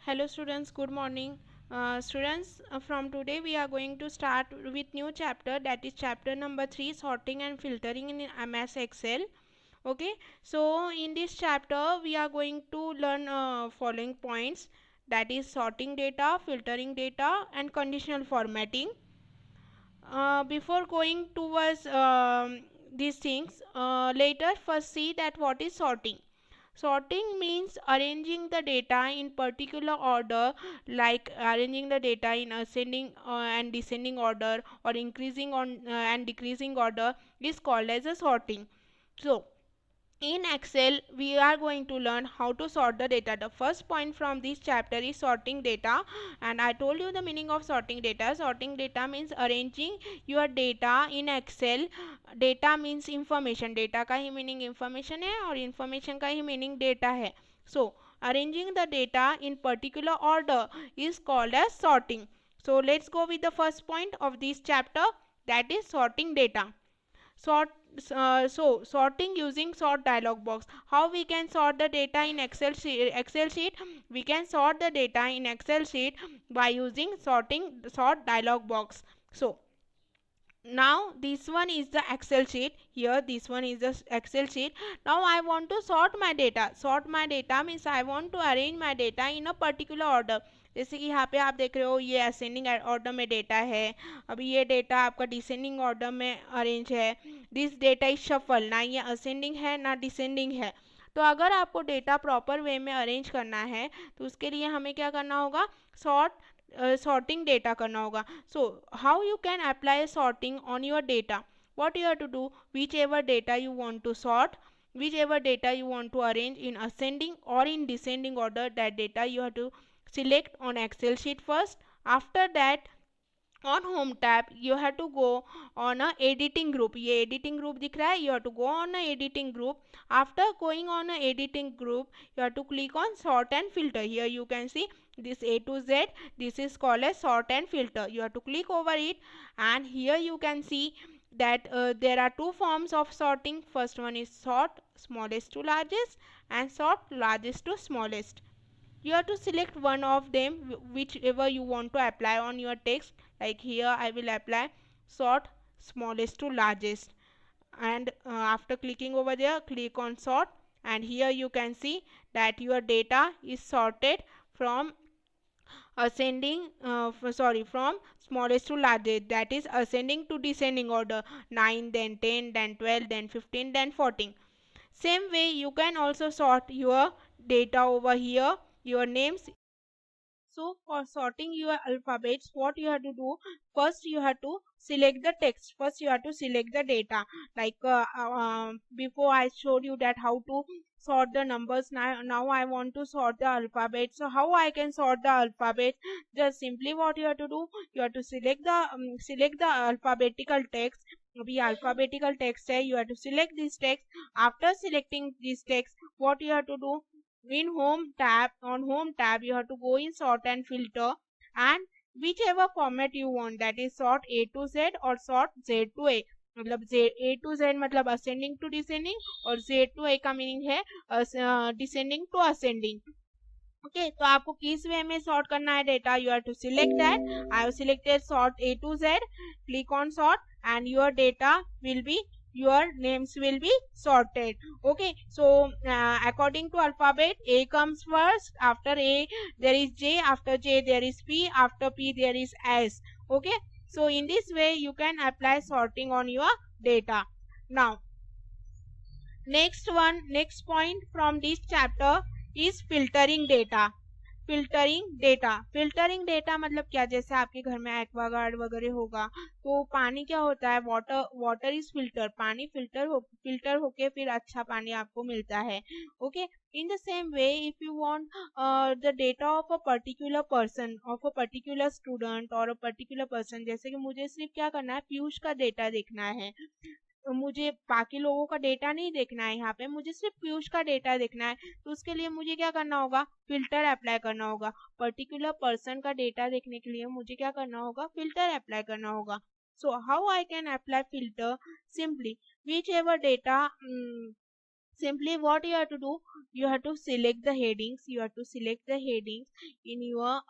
Hello students, good morning. Students, from today we are going to start with new chapter, that is chapter number 3, sorting and filtering in MS Excel. Okay, so in this chapter we are going to learn following points, that is sorting data, filtering data and conditional formatting. Before going towards these things, later first see that what is sorting. Sorting means arranging the data in particular order, like arranging the data in ascending and descending order, or increasing on and decreasing order is called as a sorting. So in Excel, we are going to learn how to sort the data. The first point from this chapter is sorting data, and I told you the meaning of sorting data. Sorting data means arranging your data in Excel. Data means information. Data का ही meaning information है और information का ही meaning data है. So arranging the data in particular order is called as sorting. So let's go with the first point of this chapter, that is sorting data. So sorting using sort dialog box. How we can sort the data in Excel sheet? We can sort the data in Excel sheet by using sort dialog box. So now this one is the Excel sheet. Here this one is the Excel sheet. Now I want to sort my data. Sort my data means I want to arrange my data in a particular order. जैसे कि यहाँ पे आप देख रहे हो ये ascending order में डेटा है, अभी ये डेटा आपका डिसेंडिंग ऑर्डर में अरेंज है. दिस डेटा इज शफल, ना ये असेंडिंग है ना डिसेंडिंग है. तो अगर आपको डेटा प्रॉपर वे में अरेंज करना है तो उसके लिए हमें क्या करना होगा, sorting data करना होगा. So how you can apply sorting on your data? What you have to do, whichever data you want to sort, whichever data you want to arrange in ascending or in descending order, that data you have to select on Excel sheet first. After that, on home tab you have to go on a editing group. ये editing group दिख रहा है, you have to go on a editing group. After going on a editing group, you have to click on sort and filter. Here you can see this A to Z, this is called as sort and filter. You have to click over it, and here you can see that there are two forms of sorting. First one is sort smallest to largest and sort largest to smallest. You have to select one of them, whichever you want to apply on your text. Like here I will apply sort smallest to largest, and after clicking over there, click on sort, and here you can see that your data is sorted from from smallest to largest, that is ascending to descending order, 9 then 10 then 12 then 15 then 14. Same way you can also sort your data over here, your names. So for sorting your alphabets, what you have to do, first you have to select the text, first you have to select the data. Like before I showed you that how to sort the numbers. Now I want to sort the alphabet. So how I can sort the alphabet? Just simply what you have to do, you have to select the alphabetical text. अभी alphabetical text है, you have to select this text. After selecting this text, what you have to do, in home tab you have to go in sort and filter, and whichever format you want, that is sort A to Z or sort Z to A. मतलब A to Z मतलब ascending to descending, और Z to A का meaning है descending to ascending. Okay तो आपको किस way में sort करना है data, you have to select that. I have selected sort A to Z. Click on sort and your data will be, your names will be sorted. Okay, so according to alphabet, A comes first, after A there is J, after J there is P, after P there is S. Okay, so in this way you can apply sorting on your data. Now next point from this chapter is filtering data. Filtering data मतलब क्या, जैसे आपके घर में Aquaguard वगैरह होगा तो पानी क्या होता है, वाटर इज फिल्टर, पानी फिल्टर होके फिर अच्छा पानी आपको मिलता है. Okay, in the same way if you want the data of a particular person, of a particular student और अ पर्टिकुलर पर्सन, जैसे कि मुझे सिर्फ क्या करना है, पीयूष का डेटा देखना है, मुझे बाकी लोगों का डेटा नहीं देखना है, यहाँ पे मुझे सिर्फ पीयूष का डेटा देखना है. तो उसके लिए मुझे क्या करना होगा, फिल्टर अप्लाई करना होगा. पर्टिकुलर पर्सन का डेटा देखने के लिए मुझे क्या करना होगा, फिल्टर अप्लाई करना होगा. So how I can apply filter, simply which ever data Simply what you have to do, you have to select the headings, in your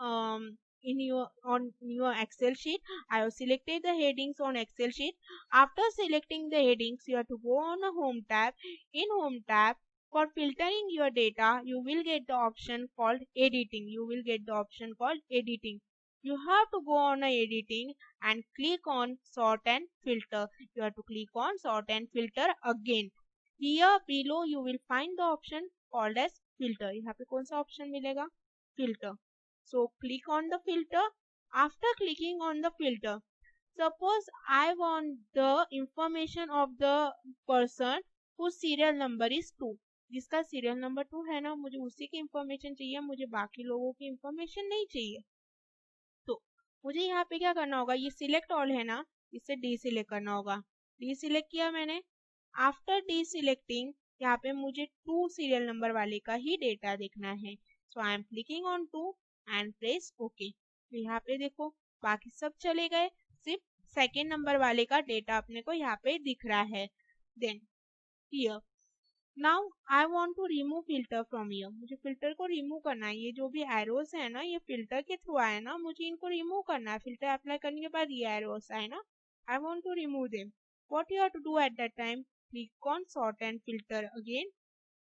on your Excel sheet. I have selected the headings on Excel sheet. After selecting the headings, you have to go on a home tab. In home tab, for filtering your data, you will get the option called editing. You have to go on a editing and click on sort and filter. You have to click on sort and filter again. Here below you will find the option called as filter. यहाँ पे कौन सा option मिलेगा? Filter. So click on the filter. After clicking on the filter, suppose I want the information of the person whose serial number is 2. जिसका serial number 2 है ना, मुझे उसी की information चाहिए, मुझे बाकी लोगों की information नहीं चाहिए. तो मुझे यहाँ पे क्या करना होगा, ये सिलेक्ट ऑल है ना, इसे डीसिलेक्ट करना होगा. डीसिलेक्ट किया मैंने. आफ्टर डीसिलेक्टिंग यहाँ पे मुझे 2 सीरियल नंबर वाले का ही डेटा देखना है. So I am clicking on 2 and press okay. तो यहाँ पे देखो बाकी सब चले गए, सिर्फ सेकेंड नंबर वाले का डेटा अपने को यहाँ पे दिख रहा है. Then here now I want to remove filter from here. मुझे फिल्टर को रिमूव करना है. ये जो भी एरोस है ना, ये फिल्टर के थ्रू आए ना, मुझे इनको रिमूव करना है. फिल्टर अप्लाई करने के बाद ये एरोस आए ना, I want to remove them. What you have to do at that time, click on sort and filter again.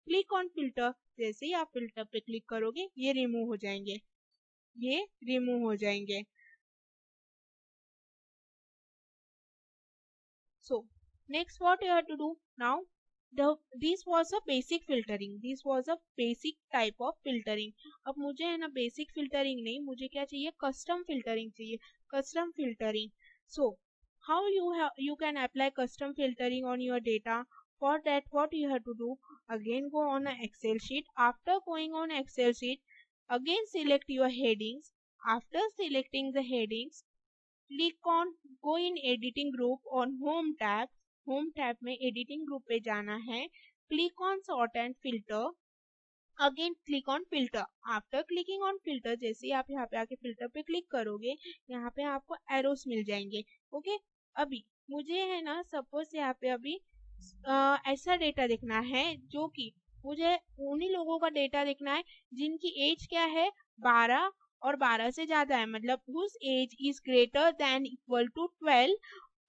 Click on filter. जैसे ही आप फिल्टर पे क्लिक करोगे ये रिमूव हो जाएंगे, ये रिमूव हो जाएंगे. So next what you have to do now, this was a basic filtering, this was a basic type of filtering. अब मुझे है ना बेसिक फिल्टरिंग नहीं, मुझे क्या चाहिए, कस्टम फिल्टरिंग चाहिए. Custom filtering. So how you can apply custom filtering on your data. For that what you have to do, again go on a Excel sheet. After going on Excel sheet, again select your headings. After selecting the headings, click on go in editing group on home tab. Home tab में editing group पे जाना है. Click on sort and filter. Again click on filter. After clicking on filter, जैसे आप यहाँ पे आके filter पे क्लिक करोगे, यहाँ पे आपको एरोस मिल जाएंगे. ओके. अभी मुझे है ना, सपोज यहाँ पे अभी ऐसा डेटा देखना है जो कि मुझे उन्हीं लोगों का डेटा देखना है जिनकी एज क्या है, 12 और 12 से ज्यादा है, मतलब whose age is greater than equal to 12.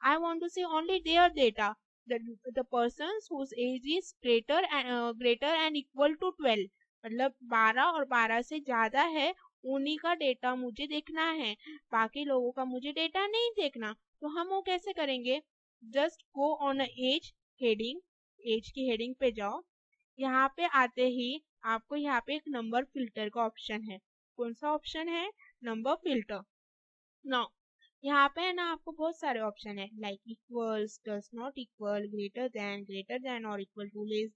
I want to see only their data. The persons whose age is greater and equal to 12, मतलब 12 और 12 से ज्यादा है, उन्हीं का डेटा मुझे देखना है. बाकी लोगों का मुझे डेटा नहीं देखना. तो हम वो कैसे करेंगे, just go on age heading. Age की हेडिंग पे जाओ. यहाँ पे आते ही आपको यहाँ पे एक नंबर फिल्टर का ऑप्शन है. कौन सा ऑप्शन है, नंबर फिल्टर. नाउ यहाँ पे है ना आपको बहुत सारे ऑप्शन है, like equals, does not equal, greater than और इक्वल टू, लेस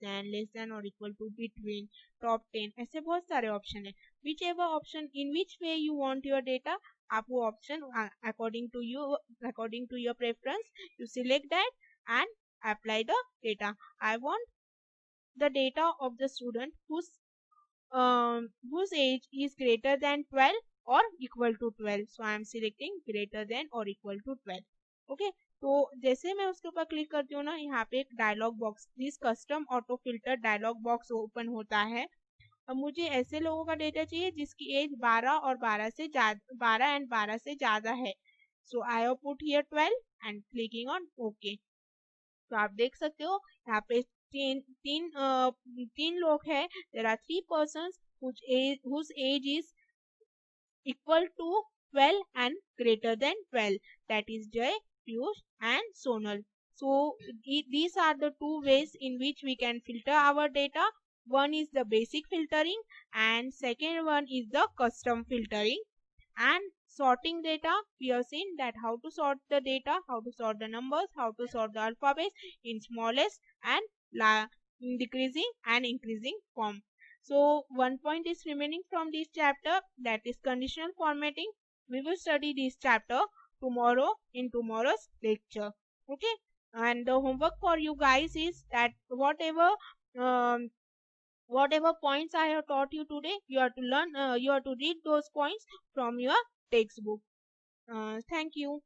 देन और इक्वल टू, बिटवीन, टॉप 10, ऐसे बहुत सारे ऑप्शन है. Whichever option in which way you want your data, आप वो option according to your preference you select that and apply the data. I want the data of the student whose age is greater than 12 or equal to 12. So I am selecting greater than or equal to 12. Okay. तो जैसे मैं उसके ऊपर click करती हूँ ना, यहाँ पे एक dialog box, this custom auto filter dialog box open होता है. अब मुझे ऐसे लोगों का डेटा चाहिए जिसकी एज 12 और 12 से ज्यादा, 12 एंड 12 से ज्यादा है. So I have put here 12 and clicking on okay. तो आप देख सकते हो यहाँ पे तीन लोग हैं. There are 3 persons whose age is equal to 12 and greater than 12, that is Jay, Piyush and Sonal. So these are the two ways in which we can filter our data. One is the basic filtering and second one is the custom filtering. And sorting data, we have seen that how to sort the data, how to sort the numbers, how to sort the alphabets in smallest and decreasing and increasing form. So one point is remaining from this chapter, that is conditional formatting. We will study this chapter tomorrow in tomorrow's lecture. Okay. And the homework for you guys is that whatever points I have taught you today, you have to learn, you have to read those points from your textbook. Thank you.